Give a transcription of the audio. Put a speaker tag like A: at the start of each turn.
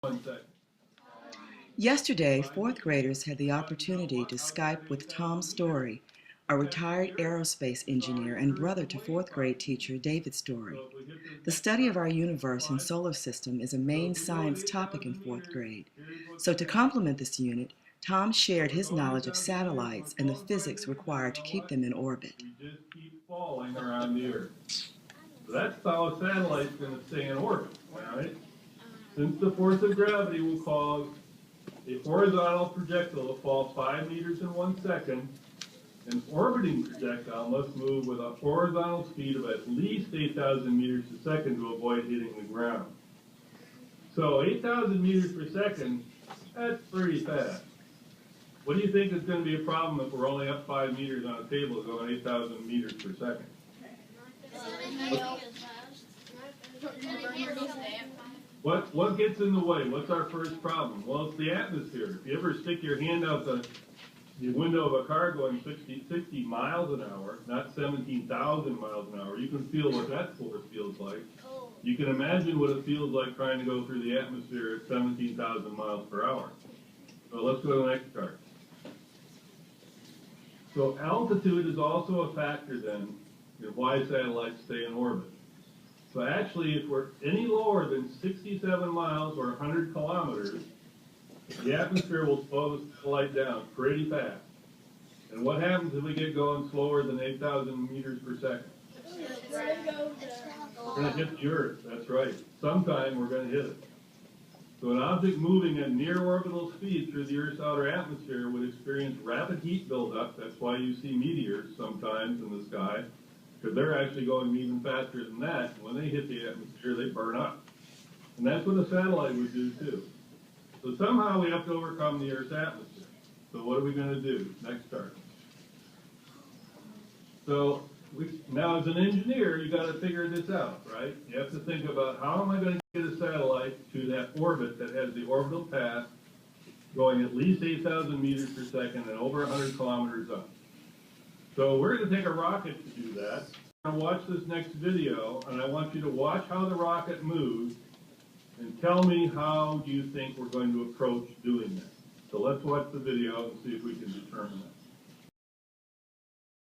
A: 1 second.
B: Yesterday, fourth graders had the opportunity to Skype with Tom Stoeri, a retired aerospace engineer and brother to fourth grade teacher David Stoeri. The study of our universe and solar system is a main science topic in fourth grade. So to complement this unit, Tom shared his knowledge of satellites and the physics required to keep them in orbit.
A: We just keep falling around the Earth. So that's how a satellite's going to stay in orbit, all right? Since the force of gravity will cause a horizontal projectile to fall 5 meters in 1 second, an orbiting projectile must move with a horizontal speed of at least 8,000 meters a second to avoid hitting the ground. So 8,000 meters per second, that's pretty fast. What do you think is going to be a problem if we're only up 5 meters on a table going 8,000 meters per second? What gets in the way? What's our first problem? Well, it's the atmosphere. If you ever stick your hand out the window of a car going 60 miles an hour, not 17,000 miles an hour, you can feel what that force feels like. You can imagine what it feels like trying to go through the atmosphere at 17,000 miles per hour. So let's go to the next chart. So altitude is also a factor then in why satellites stay in orbit. So actually, if we're any lower than 67 miles or 100 kilometers, the atmosphere will slow the satellite down pretty fast. And what happens if we get going slower than 8,000 meters per second? We're going to hit the Earth, that's right. Sometime we're going to hit it. So an object moving at near orbital speed through the Earth's outer atmosphere would experience rapid heat buildup. That's why you see meteors sometimes in the sky, because they're actually going even faster than that. And when they hit the atmosphere, they burn up. And that's what a satellite would do too. So somehow we have to overcome the Earth's atmosphere. So what are we going to do? Next chart. So now as an engineer, you got to figure this out, right? You have to think about how am I going to get a satellite to that orbit that has the orbital path going at least 8,000 meters per second and over 100 kilometers up. So we're going to take a rocket to do that. I'm going to watch this next video, and I want you to watch how the rocket moves and tell me how do you think we're going to approach doing this. So let's watch the video and see if we can determine that.